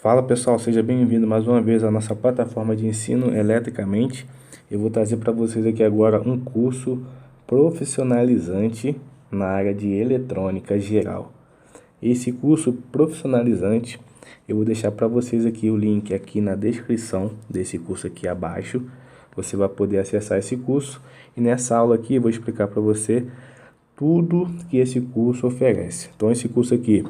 Fala pessoal, seja bem-vindo mais uma vez à nossa plataforma de ensino eletricamente. Eu vou trazer para vocês aqui agora um curso profissionalizante na área de eletrônica geral. Esse curso profissionalizante, eu vou deixar para vocês aqui o link aqui na descrição desse curso aqui abaixo. Você vai poder acessar esse curso e nessa aula aqui eu vou explicar para você tudo que esse curso oferece. Então esse curso aqui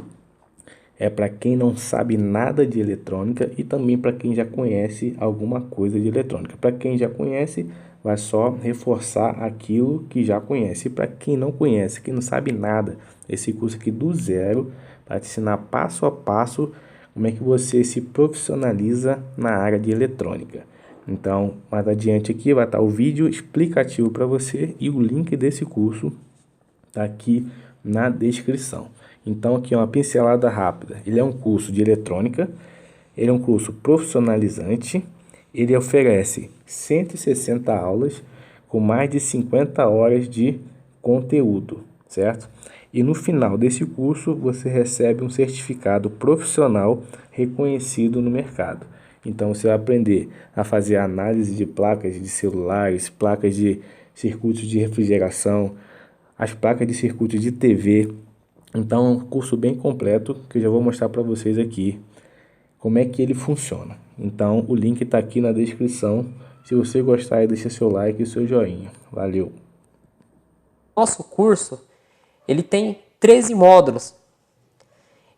é para quem não sabe nada de eletrônica e também para quem já conhece alguma coisa de eletrônica. Para quem já conhece, vai só reforçar aquilo que já conhece. E para quem não conhece, quem não sabe nada, esse curso aqui do zero vai te ensinar passo a passo como é que você se profissionaliza na área de eletrônica. Então, mais adiante aqui vai estar o vídeo explicativo para você e o link desse curso está aqui na descrição. Então aqui é uma pincelada rápida. Ele é um curso de eletrônica, ele é um curso profissionalizante, ele oferece 160 aulas com mais de 50 horas de conteúdo, certo? E no final desse curso você recebe um certificado profissional reconhecido no mercado. Então você vai aprender a fazer análise de placas de celulares, placas de circuitos de refrigeração, as placas de circuito de TV. Então é um curso bem completo que eu já vou mostrar para vocês aqui como é que ele funciona. Então o link está aqui na descrição. Se você gostar, deixa seu like e seu joinha. Valeu! Nosso curso ele tem 13 módulos.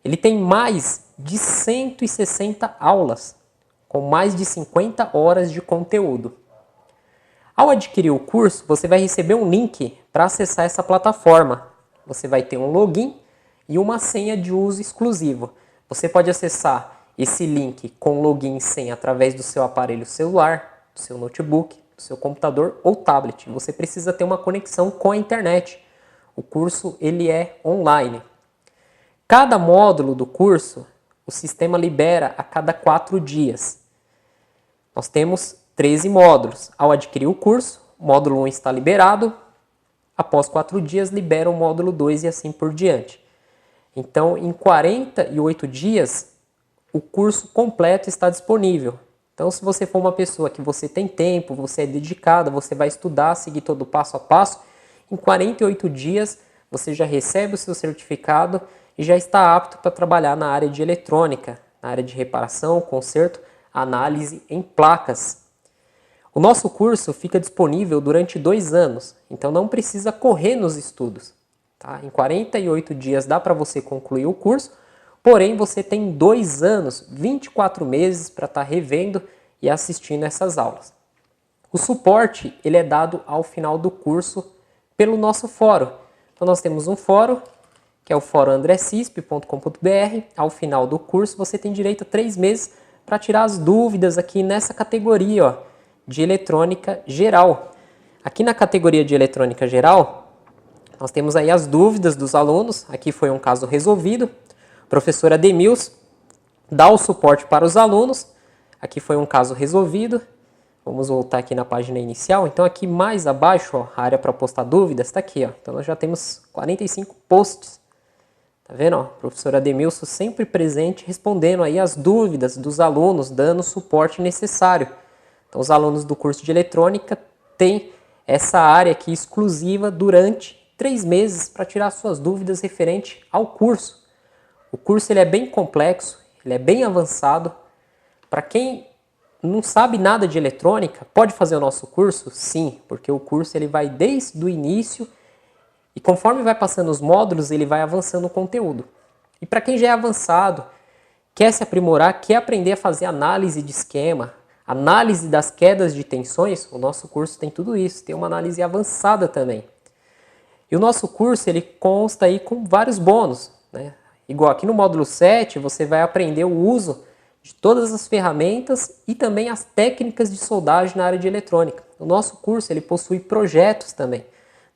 Ele tem mais de 160 aulas, com mais de 50 horas de conteúdo. Ao adquirir o curso, você vai receber um link para acessar essa plataforma. Você vai ter um login e uma senha de uso exclusivo. Você pode acessar esse link com login e senha através do seu aparelho celular, do seu notebook, do seu computador ou tablet. Você precisa ter uma conexão com a internet. O curso ele é online. Cada módulo do curso, o sistema libera a cada 4 dias. Nós temos 13 módulos. Ao adquirir o curso, o módulo 1 está liberado. Após 4 dias, libera o módulo 2 e assim por diante. Então, em 48 dias, o curso completo está disponível. Então, se você for uma pessoa que você tem tempo, você é dedicada, você vai estudar, seguir todo o passo a passo, em 48 dias você já recebe o seu certificado e já está apto para trabalhar na área de eletrônica, na área de reparação, conserto, análise em placas. O nosso curso fica disponível durante 2 anos, então não precisa correr nos estudos. Tá? Em 48 dias dá para você concluir o curso, porém você tem 2 anos, 24 meses para estar revendo e assistindo essas aulas. O suporte ele é dado ao final do curso pelo nosso fórum. Então nós temos um fórum, que é o fórum andrecisp.com.br. Ao final do curso você tem direito a 3 meses para tirar as dúvidas aqui nessa categoria, ó, de eletrônica geral. Aqui na categoria de eletrônica geral, nós temos aí as dúvidas dos alunos. Aqui foi um caso resolvido. O professor Ademils dá o suporte para os alunos. Aqui foi um caso resolvido. Vamos voltar aqui na página inicial. Então aqui mais abaixo, ó, a área para postar dúvidas está aqui. Ó. Então nós já temos 45 posts. Tá vendo? Ó? O professor Ademilson sempre presente, respondendo aí as dúvidas dos alunos, dando o suporte necessário. Então os alunos do curso de eletrônica têm essa área aqui exclusiva durante 3 meses para tirar suas dúvidas referente ao curso. O curso ele é bem complexo, ele é bem avançado. Para quem não sabe nada de eletrônica, pode fazer o nosso curso? Sim, porque o curso ele vai desde o início e conforme vai passando os módulos, ele vai avançando o conteúdo. E para quem já é avançado, quer se aprimorar, quer aprender a fazer análise de esquema, análise das quedas de tensões, o nosso curso tem tudo isso, tem uma análise avançada também. E o nosso curso ele consta aí com vários bônus, né? Igual aqui no módulo 7, você vai aprender o uso de todas as ferramentas e também as técnicas de soldagem na área de eletrônica. O nosso curso ele possui projetos também.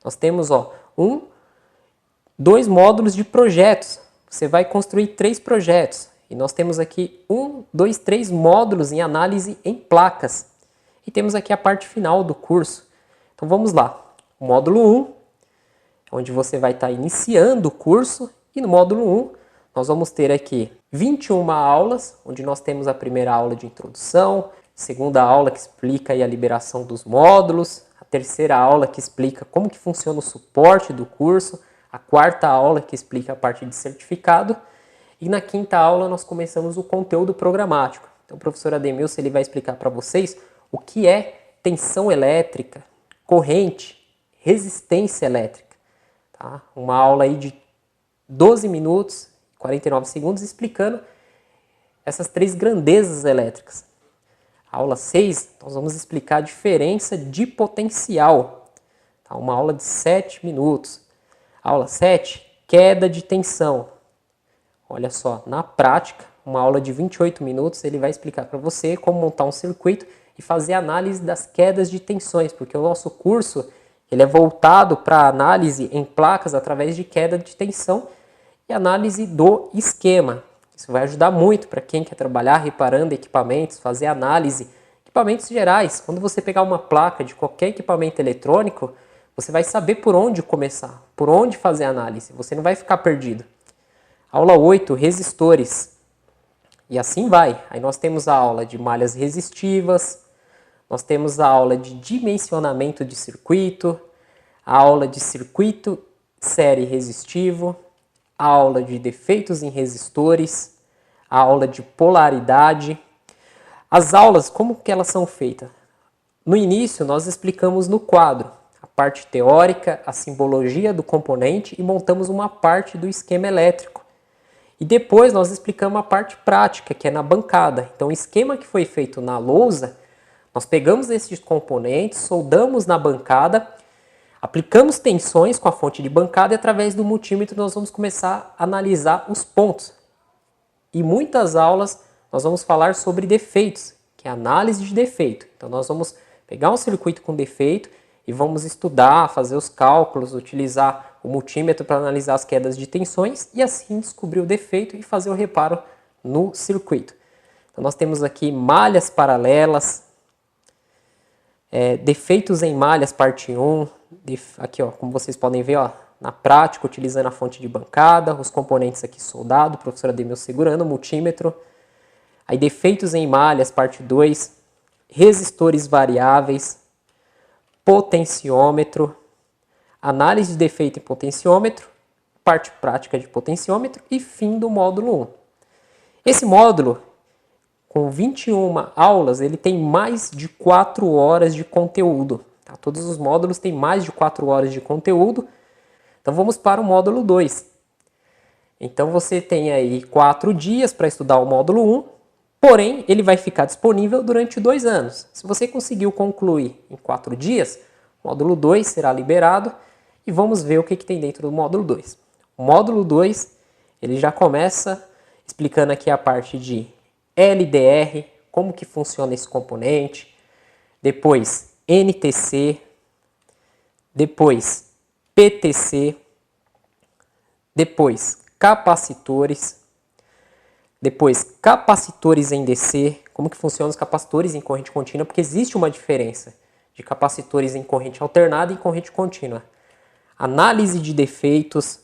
Nós temos 2 módulos de projetos. Você vai construir 3 projetos. E nós temos aqui 1, 2, 3 módulos em análise em placas. E temos aqui a parte final do curso. Então vamos lá. O módulo 1, onde você vai estar iniciando o curso. E no módulo 1, nós vamos ter aqui 21 aulas, onde nós temos a primeira aula de introdução, segunda aula que explica aí a liberação dos módulos, a terceira aula que explica como que funciona o suporte do curso, a quarta aula que explica a parte de certificado, e na quinta aula nós começamos o conteúdo programático. Então o professor Ademilson ele vai explicar para vocês o que é tensão elétrica, corrente, resistência elétrica. Tá? Uma aula aí de 12 minutos, 49 segundos, explicando essas três grandezas elétricas. A aula 6, nós vamos explicar a diferença de potencial. Tá? Uma aula de 7 minutos. A aula 7, queda de tensão. Olha só, na prática, uma aula de 28 minutos, ele vai explicar para você como montar um circuito e fazer análise das quedas de tensões, porque o nosso curso ele é voltado para análise em placas através de queda de tensão e análise do esquema. Isso vai ajudar muito para quem quer trabalhar reparando equipamentos, fazer análise, equipamentos gerais. Quando você pegar uma placa de qualquer equipamento eletrônico, você vai saber por onde começar, por onde fazer a análise. Você não vai ficar perdido. Aula 8, resistores. E assim vai. Aí nós temos a aula de malhas resistivas, nós temos a aula de dimensionamento de circuito, a aula de circuito série resistivo, a aula de defeitos em resistores, a aula de polaridade. As aulas, como que elas são feitas? No início, nós explicamos no quadro a parte teórica, a simbologia do componente e montamos uma parte do esquema elétrico. E depois nós explicamos a parte prática, que é na bancada. Então, o esquema que foi feito na lousa, nós pegamos esses componentes, soldamos na bancada, aplicamos tensões com a fonte de bancada e através do multímetro nós vamos começar a analisar os pontos. E muitas aulas nós vamos falar sobre defeitos, que é análise de defeito. Então nós vamos pegar um circuito com defeito e vamos estudar, fazer os cálculos, utilizar o multímetro para analisar as quedas de tensões e assim descobrir o defeito e fazer o reparo no circuito. Então nós temos aqui malhas paralelas, defeitos em malhas parte 1, aqui ó, como vocês podem ver ó, na prática, utilizando a fonte de bancada, os componentes aqui soldados, o professor Ademilson segurando o multímetro. Aí defeitos em malhas parte 2, resistores variáveis, potenciômetro, análise de defeito em potenciômetro, parte prática de potenciômetro e fim do módulo 1. Esse módulo, com 21 aulas, ele tem mais de 4 horas de conteúdo. Tá? Todos os módulos têm mais de 4 horas de conteúdo. Então vamos para o módulo 2. Então você tem aí 4 dias para estudar o módulo 1, porém ele vai ficar disponível durante 2 anos. Se você conseguiu concluir em 4 dias, o módulo 2 será liberado e vamos ver o que tem dentro do módulo 2. O módulo 2 ele já começa explicando aqui a parte de LDR, como que funciona esse componente, depois NTC, depois PTC, depois capacitores, depois capacitores em DC, como que funcionam os capacitores em corrente contínua, porque existe uma diferença de capacitores em corrente alternada e corrente contínua. Análise de defeitos,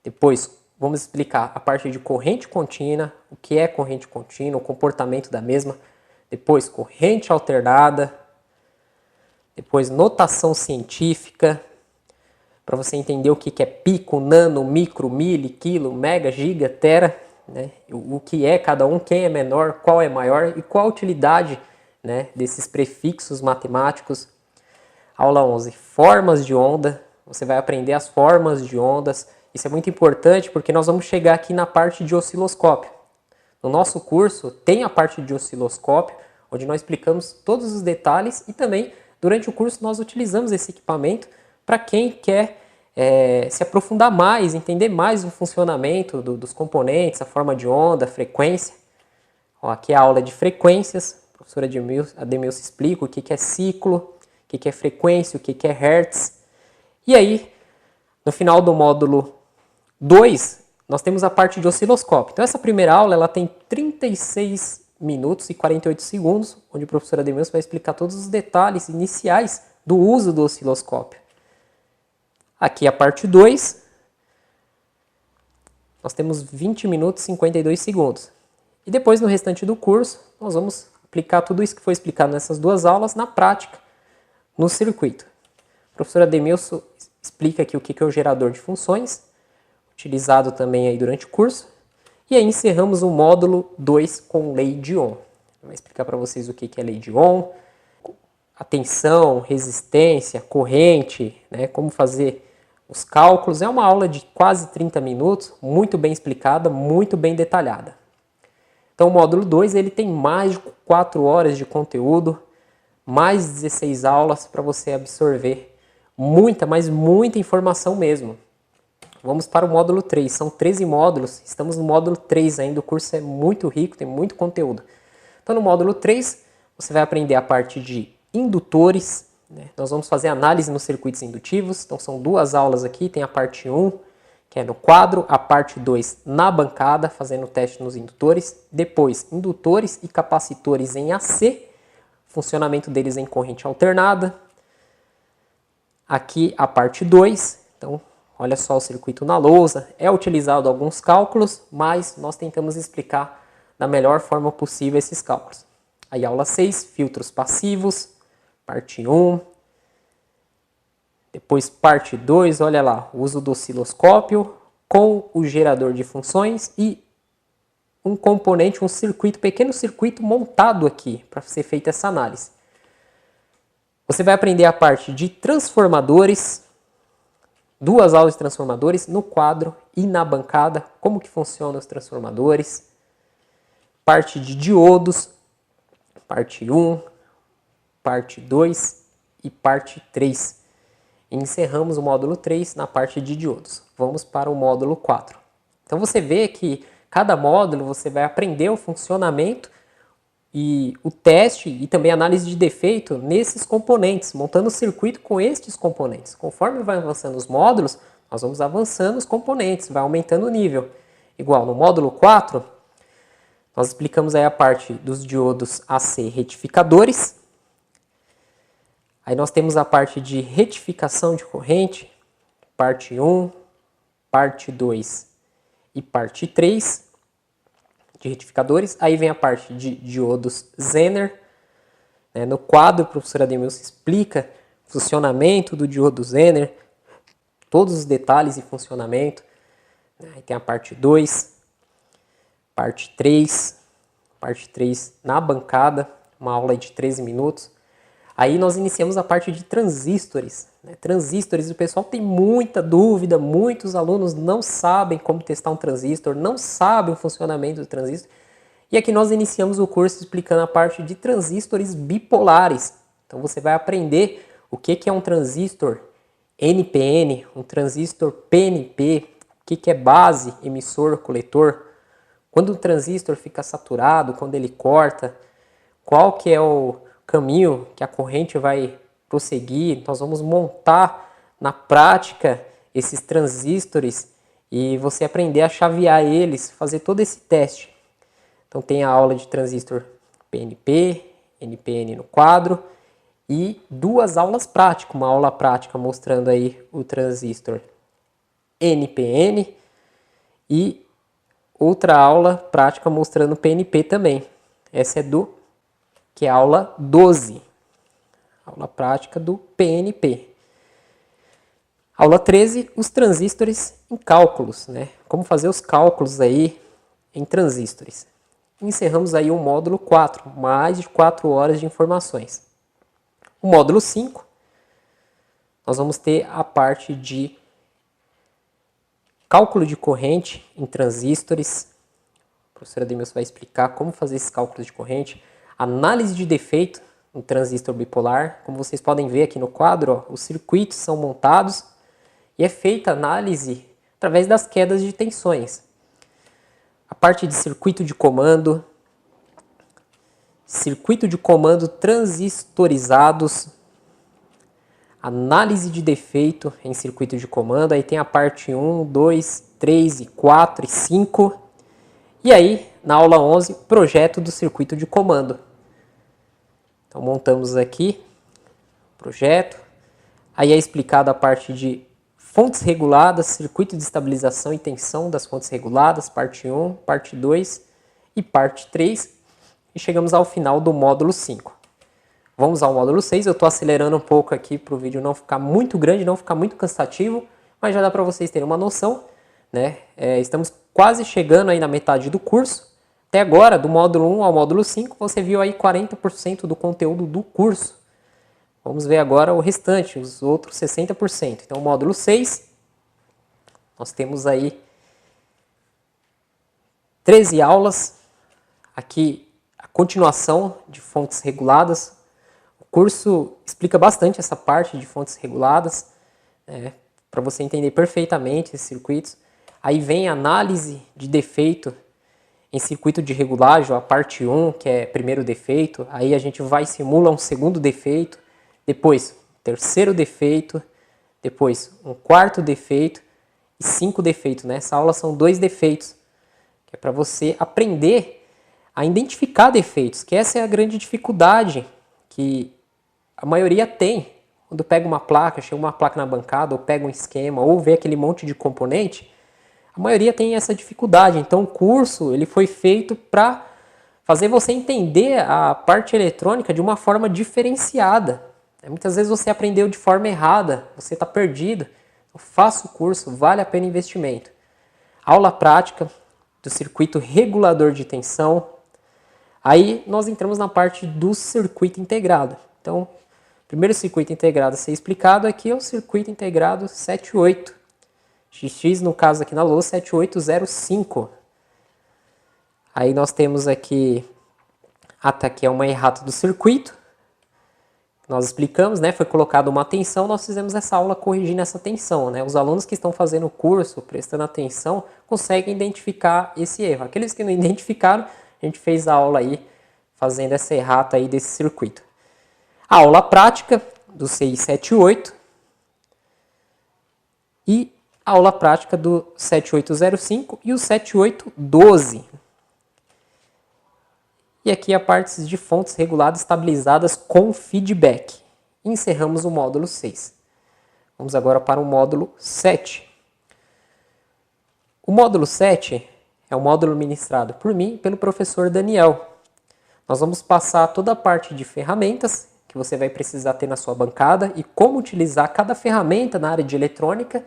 depois vamos explicar a parte de corrente contínua, o que é corrente contínua, o comportamento da mesma, depois corrente alternada, depois notação científica, para você entender o que é pico, nano, micro, mili, quilo, mega, giga, tera, né? O que é cada um, quem é menor, qual é maior e qual a utilidade, né, desses prefixos matemáticos. Aula 11, formas de onda, você vai aprender as formas de ondas. Isso é muito importante porque nós vamos chegar aqui na parte de osciloscópio. No nosso curso tem a parte de osciloscópio, onde nós explicamos todos os detalhes e também durante o curso nós utilizamos esse equipamento para quem quer se aprofundar mais, entender mais o funcionamento dos componentes, a forma de onda, a frequência. Ó, aqui é a aula de frequências, a professora Ademilson explica o que é ciclo, o que é frequência, o que é hertz. E aí, no final do módulo 2, nós temos a parte de osciloscópio. Então essa primeira aula ela tem 36 minutos e 48 segundos, onde o professor Ademilson vai explicar todos os detalhes iniciais do uso do osciloscópio. Aqui a parte 2, nós temos 20 minutos e 52 segundos. E depois, no restante do curso, nós vamos aplicar tudo isso que foi explicado nessas duas aulas na prática, no circuito. O professor Ademilson explica aqui o que é o gerador de funções, utilizado também aí durante o curso. E aí encerramos o módulo 2 com lei de Ohm. Vai explicar para vocês o que é lei de Ohm, a tensão, resistência, corrente, né, como fazer os cálculos. É uma aula de quase 30 minutos, muito bem explicada, muito bem detalhada. Então o módulo 2 ele tem mais de 4 horas de conteúdo, mais 16 aulas para você absorver muita, mas muita informação mesmo. Vamos para o módulo 3, são 13 módulos, estamos no módulo 3 ainda, o curso é muito rico, tem muito conteúdo. Então no módulo 3 você vai aprender a parte de indutores, né? Nós vamos fazer análise nos circuitos indutivos, então são duas aulas aqui, tem a parte 1, que é no quadro, a parte 2 na bancada, fazendo o teste nos indutores, depois indutores e capacitores em AC, funcionamento deles em corrente alternada. Aqui a parte 2, então olha só o circuito na lousa, é utilizado alguns cálculos, mas nós tentamos explicar da melhor forma possível esses cálculos. Aí aula 6, filtros passivos, parte 1. Depois parte 2, olha lá, o uso do osciloscópio com o gerador de funções e um componente, um circuito, pequeno circuito montado aqui para ser feita essa análise. Você vai aprender a parte de transformadores, duas aulas de transformadores no quadro e na bancada, como que funcionam os transformadores. Parte de diodos, parte 1, parte 2 e parte 3. E encerramos o módulo 3 na parte de diodos. Vamos para o módulo 4. Então você vê que cada módulo você vai aprender o funcionamento e o teste e também a análise de defeito nesses componentes, montando o circuito com estes componentes. Conforme vai avançando os módulos, nós vamos avançando os componentes, vai aumentando o nível. Igual no módulo 4, nós explicamos aí a parte dos diodos AC retificadores. Aí nós temos a parte de retificação de corrente, parte 1, parte 2 e parte 3 de retificadores. Aí vem a parte de diodos Zener. No quadro, o professor Ademilson explica o funcionamento do diodo Zener, todos os detalhes e funcionamento. Aí tem a parte 2, parte 3 na bancada, uma aula de 13 minutos. Aí nós iniciamos a parte de transistores. Transistores, o pessoal tem muita dúvida, muitos alunos não sabem como testar um transistor, não sabem o funcionamento do transistor. E aqui nós iniciamos o curso explicando a parte de transistores bipolares. Então você vai aprender o que é um transistor NPN, um transistor PNP, o que é base, emissor, coletor, quando o transistor fica saturado, quando ele corta, qual que é o caminho que a corrente vai prosseguir. Nós vamos montar na prática esses transistores e você aprender a chavear eles, fazer todo esse teste. Então tem a aula de transistor PNP, NPN no quadro e duas aulas práticas, uma aula prática mostrando aí o transistor NPN e outra aula prática mostrando PNP também. Essa é que é a aula 12, aula prática do PNP. Aula 13, os transistores em cálculos, né? Como fazer os cálculos aí em transistores. Encerramos aí o módulo 4, mais de 4 horas de informações. O módulo 5, nós vamos ter a parte de cálculo de corrente em transistores. A professora Ademilson vai explicar como fazer esses cálculos de corrente. Análise de defeito no transistor bipolar. Como vocês podem ver aqui no quadro, os circuitos são montados e é feita a análise através das quedas de tensões. A parte de circuito de comando transistorizados, análise de defeito em circuito de comando. Aí tem a parte 1, 2, 3, 4 e 5. E aí, na aula 11, projeto do circuito de comando. Então, montamos aqui o projeto. Aí é explicada a parte de fontes reguladas, circuito de estabilização e tensão das fontes reguladas, parte 1, parte 2 e parte 3. E chegamos ao final do módulo 5. Vamos ao módulo 6, eu estou acelerando um pouco aqui para o vídeo não ficar muito grande, não ficar muito cansativo, mas já dá para vocês terem uma noção, né? Estamos quase chegando aí na metade do curso. Até agora, do módulo 1 ao módulo 5, você viu aí 40% do conteúdo do curso. Vamos ver agora o restante, os outros 60%. Então, módulo 6, nós temos aí 13 aulas. Aqui, a continuação de fontes reguladas. O curso explica bastante essa parte de fontes reguladas, para você entender perfeitamente esses circuitos. Aí vem a análise de defeito em circuito de regulagem, a parte 1, que é primeiro defeito. Aí a gente vai e simula um segundo defeito, depois terceiro defeito, depois um quarto defeito e 5 defeitos. Nessa aula são 2 defeitos, que é para você aprender a identificar defeitos, que essa é a grande dificuldade que a maioria tem. Quando pega uma placa, chega uma placa na bancada, ou pega um esquema, ou vê aquele monte de componente, a maioria tem essa dificuldade. Então o curso ele foi feito para fazer você entender a parte eletrônica de uma forma diferenciada. Muitas vezes você aprendeu de forma errada, você está perdido. Então, faça o curso, vale a pena o investimento. Aula prática do circuito regulador de tensão. Aí nós entramos na parte do circuito integrado. Então, o primeiro circuito integrado a ser explicado aqui é o circuito integrado 78. XX, no caso aqui na lousa, 7805. Aí nós temos aqui, até aqui é uma errata do circuito. Nós explicamos, né? Foi colocada uma tensão, nós fizemos essa aula corrigindo essa tensão, né? Os alunos que estão fazendo o curso, prestando atenção, conseguem identificar esse erro. Aqueles que não identificaram, a gente fez a aula aí, fazendo essa errata aí desse circuito. A aula prática do 678 e a aula prática do 7805 e o 7812. E aqui a parte de fontes reguladas estabilizadas com feedback. Encerramos o módulo 6. Vamos agora para o módulo 7. O módulo 7 é o módulo ministrado por mim e pelo professor Daniel. Nós vamos passar toda a parte de ferramentas que você vai precisar ter na sua bancada e como utilizar cada ferramenta na área de eletrônica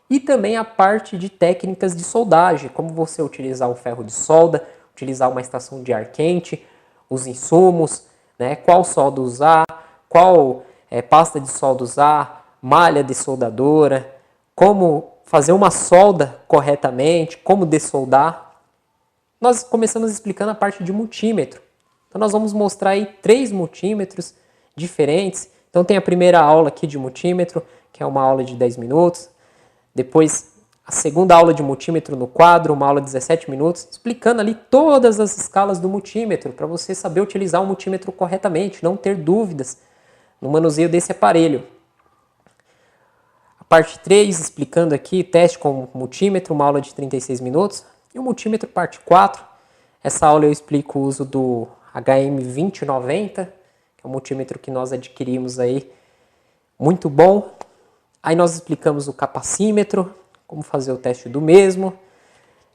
e também a parte de técnicas de soldagem, como você utilizar um ferro de solda, utilizar uma estação de ar quente, os insumos, né, qual solda usar, qual pasta de solda usar, malha de soldadora, como fazer uma solda corretamente, como dessoldar. Nós começamos explicando a parte de multímetro. Então nós vamos mostrar aí 3 multímetros diferentes. Então tem a primeira aula aqui de multímetro, que é uma aula de 10 minutos. Depois a segunda aula de multímetro no quadro, uma aula de 17 minutos, explicando ali todas as escalas do multímetro, para você saber utilizar o multímetro corretamente, não ter dúvidas no manuseio desse aparelho. A parte 3, explicando aqui teste com multímetro, uma aula de 36 minutos. E o multímetro parte 4, essa aula eu explico o uso do HM2090, que é um multímetro que nós adquirimos aí, muito bom. Aí nós explicamos o capacímetro, como fazer o teste do mesmo.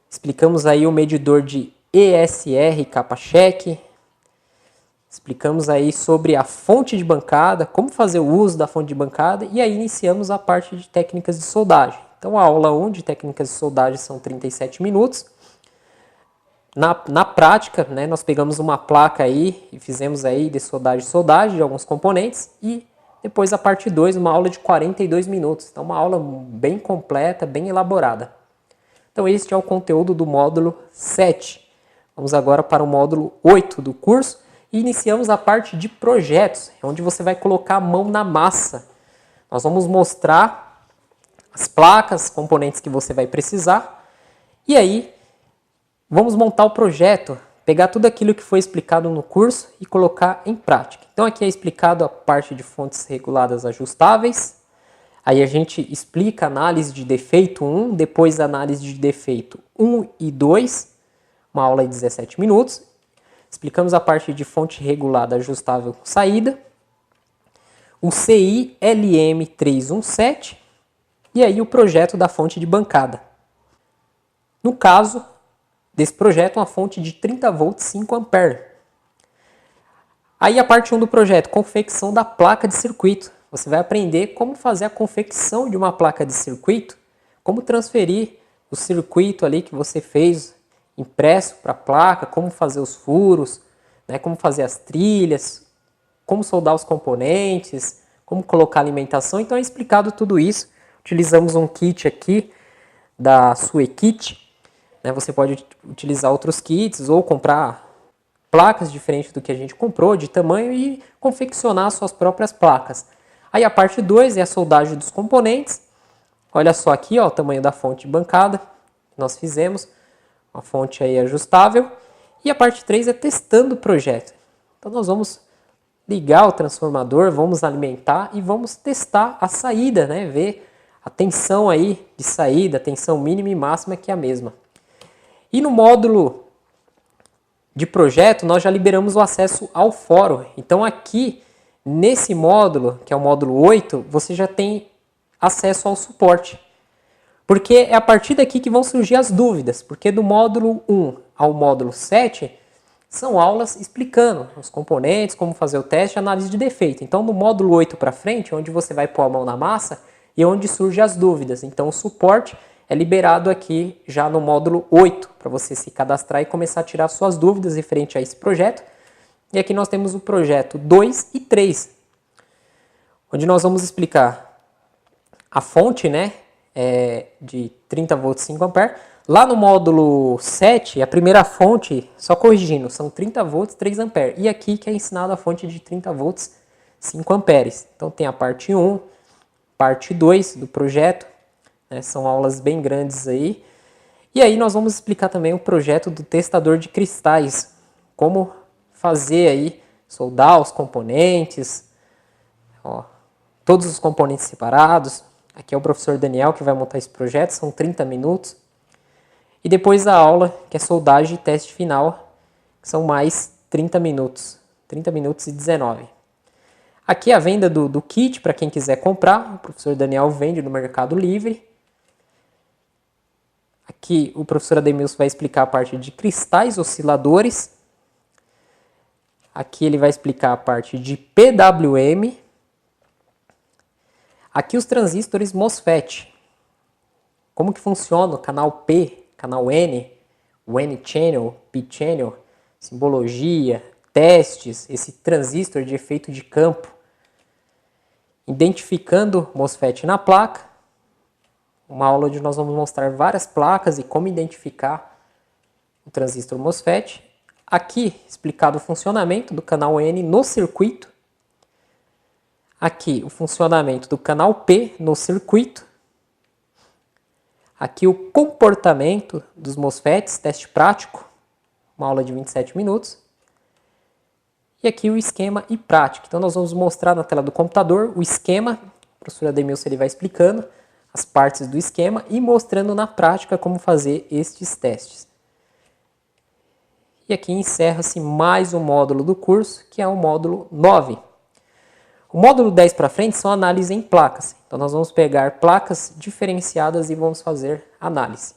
Explicamos aí o medidor de ESR capa-cheque. Explicamos aí sobre a fonte de bancada, como fazer o uso da fonte de bancada. E aí iniciamos a parte de técnicas de soldagem. Então a aula 1 de técnicas de soldagem são 37 minutos. Na prática, né, nós pegamos uma placa aí e fizemos aí de soldagem de alguns componentes e depois a parte 2, uma aula de 42 minutos. Então uma aula bem completa, bem elaborada. Então este é o conteúdo do módulo 7. Vamos agora para o módulo 8 do curso e iniciamos a parte de projetos, onde você vai colocar a mão na massa. Nós vamos mostrar as placas, componentes que você vai precisar e aí vamos montar o projeto, pegar tudo aquilo que foi explicado no curso e colocar em prática. Então aqui é explicado a parte de fontes reguladas ajustáveis. Aí a gente explica a análise de defeito 1, depois a análise de defeito 1 e 2, uma aula de 17 minutos. Explicamos a parte de fonte regulada ajustável com saída. O CI LM317 e aí o projeto da fonte de bancada. No caso desse projeto, uma fonte de 30 volts 5 ampere. Aí a parte 1 do projeto, confecção da placa de circuito. Você vai aprender como fazer a confecção de uma placa de circuito, como transferir o circuito ali que você fez impresso para a placa, como fazer os furos, né, como fazer as trilhas, como soldar os componentes, como colocar alimentação. Então é explicado tudo isso. Utilizamos um kit aqui da Suekit. Você pode utilizar outros kits ou comprar placas diferentes do que a gente comprou, de tamanho, e confeccionar suas próprias placas. Aí a parte 2 é a soldagem dos componentes. Olha só aqui, ó, o tamanho da fonte de bancada que nós fizemos. Uma fonte aí ajustável. E a parte 3 é testando o projeto. Então nós vamos ligar o transformador, vamos alimentar e vamos testar a saída, né? Ver a tensão aí de saída, a tensão mínima e máxima, que é a mesma. E no módulo de projeto, nós já liberamos o acesso ao fórum. Então aqui, nesse módulo, que é o módulo 8, você já tem acesso ao suporte. Porque é a partir daqui que vão surgir as dúvidas. Porque do módulo 1 ao módulo 7, são aulas explicando os componentes, como fazer o teste e análise de defeito. Então no módulo 8 para frente, onde você vai pôr a mão na massa, e onde surgem as dúvidas. Então o suporte é liberado aqui já no módulo 8, para você se cadastrar e começar a tirar suas dúvidas referente a esse projeto. E aqui nós temos o projeto 2 e 3, onde nós vamos explicar a fonte, né, de 30 volts 5 ampere. Lá no módulo 7, a primeira fonte, só corrigindo, são 30 volts 3 ampere. E aqui que é ensinado a fonte de 30 volts 5 amperes. Então tem a parte 1, parte 2 do projeto. São aulas bem grandes aí. E aí nós vamos explicar também o projeto do testador de cristais. Como fazer aí, soldar os componentes. Ó, todos os componentes separados. Aqui é o professor Daniel que vai montar esse projeto. São 30 minutos. E depois a aula, que é soldagem e teste final. Que são mais 30 minutos. 30 minutos e 19. Aqui a venda do kit, para quem quiser comprar. O professor Daniel vende no Mercado Livre. Aqui o professor Ademilson vai explicar a parte de cristais osciladores. Aqui ele vai explicar a parte de PWM. Aqui os transistores MOSFET. Como que funciona o canal P, canal N, o N-channel, P-channel, simbologia, testes, esse transistor de efeito de campo. Identificando MOSFET na placa. Uma aula onde nós vamos mostrar várias placas e como identificar o transistor MOSFET. Aqui, explicado o funcionamento do canal N no circuito. Aqui, o funcionamento do canal P no circuito. Aqui, o comportamento dos MOSFETs, teste prático. Uma aula de 27 minutos. E aqui o esquema e prática. Então, nós vamos mostrar na tela do computador o esquema. O professor Ademilson ele vai explicando as partes do esquema e mostrando na prática como fazer estes testes. E aqui encerra-se mais um módulo do curso, que é o módulo 9. O módulo 10 para frente são análise em placas. Então nós vamos pegar placas diferenciadas e vamos fazer análise.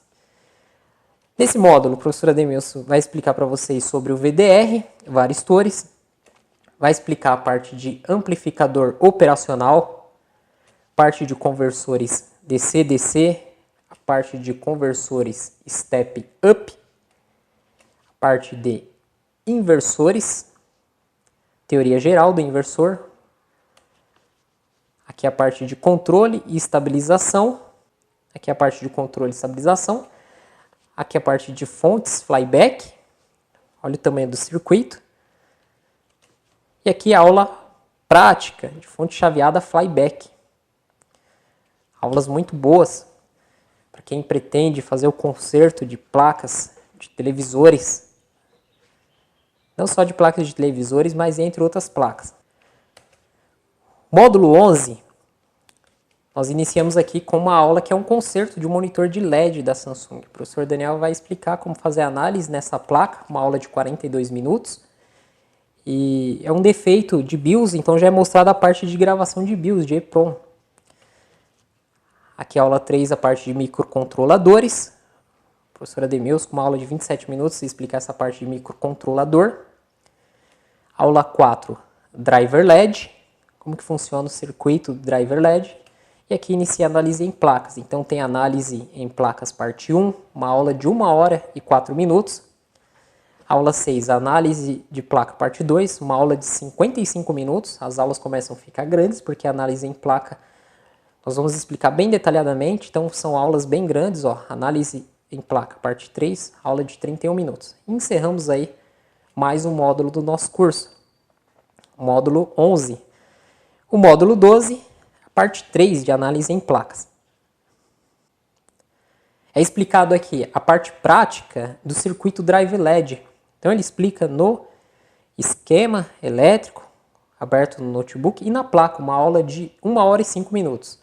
Nesse módulo, o professor Ademilson vai explicar para vocês sobre o VDR, varistores, vai explicar a parte de amplificador operacional, parte de conversores DC-DC, a parte de conversores step-up, a parte de inversores, teoria geral do inversor, aqui a parte de controle e estabilização, aqui a parte de controle e estabilização, aqui a parte de fontes flyback, olha o tamanho do circuito, e aqui a aula prática de fonte chaveada flyback. Aulas muito boas para quem pretende fazer o conserto de placas de televisores. Não só de placas de televisores, mas entre outras placas. Módulo 11, nós iniciamos aqui com uma aula que é um conserto de um monitor de LED da Samsung. O professor Daniel vai explicar como fazer a análise nessa placa, uma aula de 42 minutos. E é um defeito de BIOS, então já é mostrada a parte de gravação de BIOS, de EEPROM. Aqui a aula 3, a parte de microcontroladores. A professora Demils, com uma aula de 27 minutos, explicar essa parte de microcontrolador. Aula 4, driver LED. Como que funciona o circuito do driver LED. E aqui inicia a análise em placas. Então tem análise em placas parte 1, uma aula de 1 hora e 4 minutos. Aula 6, análise de placa parte 2, uma aula de 55 minutos. As aulas começam a ficar grandes, porque a análise em placa nós vamos explicar bem detalhadamente. Então são aulas bem grandes, ó. Análise em placa parte 3, aula de 31 minutos. E encerramos aí mais um módulo do nosso curso. Módulo 11. O módulo 12, a parte 3 de análise em placas. É explicado aqui a parte prática do circuito drive LED. Então ele explica no esquema elétrico, aberto no notebook, e na placa, uma aula de 1 hora e 5 minutos.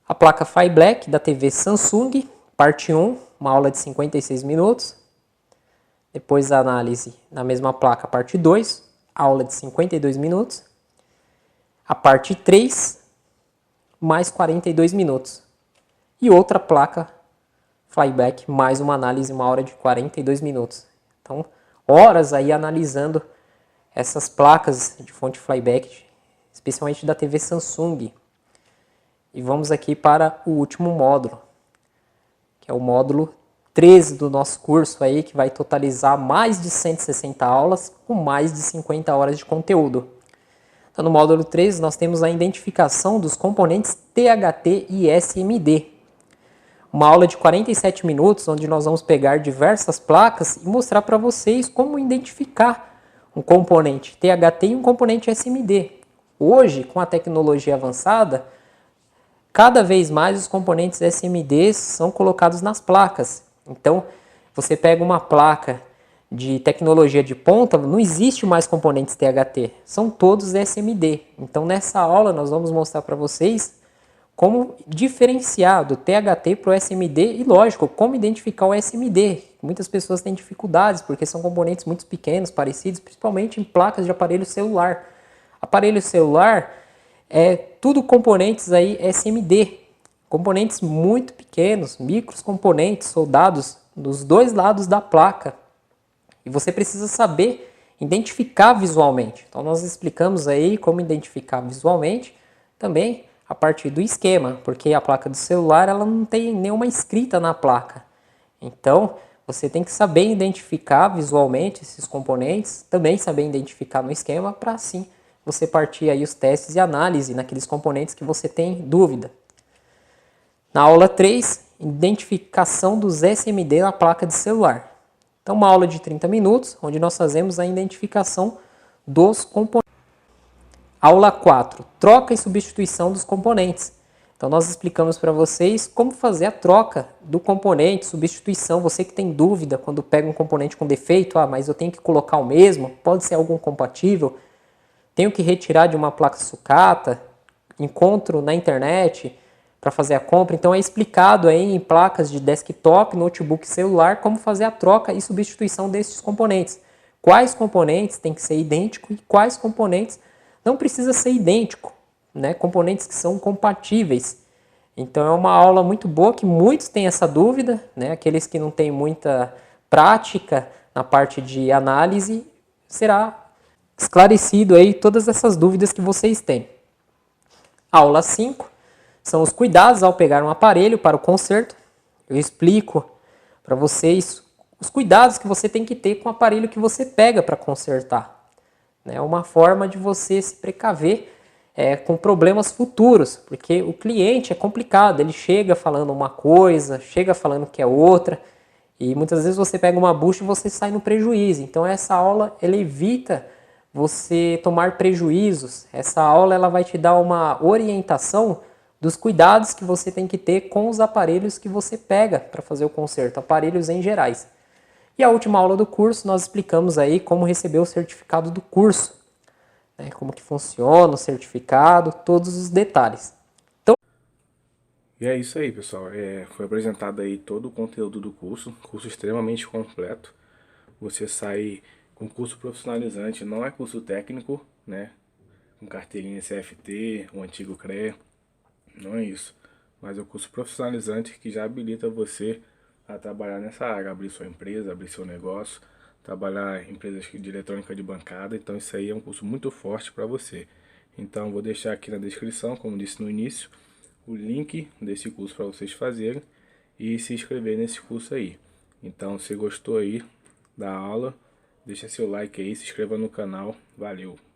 A placa Fly Black da TV Samsung, parte 1, uma aula de 56 minutos. Depois a análise na mesma placa, parte 2, aula de 52 minutos. A parte 3, mais 42 minutos. E outra placa Flyback, mais uma análise, 1 hora de 42 minutos. Então, horas aí analisando essas placas de fonte Flyback, especialmente da TV Samsung. E vamos aqui para o último módulo, que é o módulo 13 do nosso curso aí, que vai totalizar mais de 160 aulas com mais de 50 horas de conteúdo. Então, no módulo 13, nós temos a identificação dos componentes THT e SMD. Uma aula de 47 minutos, onde nós vamos pegar diversas placas e mostrar para vocês como identificar um componente THT e um componente SMD. Hoje, com a tecnologia avançada, cada vez mais os componentes SMD são colocados nas placas. Então, você pega uma placa de tecnologia de ponta, não existe mais componentes THT, são todos SMD. Então, nessa aula, nós vamos mostrar para vocês como diferenciar do THT para o SMD e, lógico, como identificar o SMD. Muitas pessoas têm dificuldades porque são componentes muito pequenos, parecidos, principalmente em placas de aparelho celular. Aparelho celular é tudo componentes aí SMD, componentes muito pequenos, micros componentes soldados nos dois lados da placa. E você precisa saber identificar visualmente. Então nós explicamos aí como identificar visualmente também a partir do esquema, porque a placa do celular ela não tem nenhuma escrita na placa. Então, você tem que saber identificar visualmente esses componentes, também saber identificar no esquema, para assim você partir aí os testes e análise naqueles componentes que você tem dúvida. Na aula 3, identificação dos SMD na placa de celular. Então, uma aula de 30 minutos, onde nós fazemos a identificação dos componentes. Aula 4, troca e substituição dos componentes. Então nós explicamos para vocês como fazer a troca do componente, substituição. Você que tem dúvida quando pega um componente com defeito, mas eu tenho que colocar o mesmo, pode ser algum compatível, tenho que retirar de uma placa sucata, encontro na internet para fazer a compra. Então é explicado aí em placas de desktop, notebook, celular, como fazer a troca e substituição desses componentes. Quais componentes tem que ser idêntico e quais componentes não precisa ser idêntico, né? Componentes que são compatíveis. Então é uma aula muito boa que muitos têm essa dúvida, né? Aqueles que não têm muita prática na parte de análise, será esclarecido aí todas essas dúvidas que vocês têm. Aula 5 são os cuidados ao pegar um aparelho para o conserto. Eu explico para vocês os cuidados que você tem que ter com o aparelho que você pega para consertar. É uma forma de você se precaver com problemas futuros, porque o cliente é complicado, ele chega falando uma coisa, chega falando que é outra, e muitas vezes você pega uma bucha e você sai no prejuízo. Então essa aula ela evita você tomar prejuízos. Essa aula ela vai te dar uma orientação dos cuidados que você tem que ter com os aparelhos que você pega para fazer o conserto, aparelhos em gerais. E a última aula do curso nós explicamos aí como receber o certificado do curso, né? Como que funciona o certificado, todos os detalhes. Então, e é isso aí, pessoal. Foi apresentado aí todo o conteúdo do curso extremamente completo. Você sai com curso profissionalizante, não é curso técnico, né? Com carteirinha CFT, um antigo CREA, não é isso. mas é um curso profissionalizante que já habilita você a trabalhar nessa área, abrir sua empresa, abrir seu negócio, trabalhar em empresas de eletrônica de bancada. Então isso aí é um curso muito forte para você. Então vou deixar aqui na descrição, como disse no início, o link desse curso para vocês fazerem e se inscrever nesse curso aí. Então, se gostou aí da aula, deixa seu like aí, se inscreva no canal. Valeu!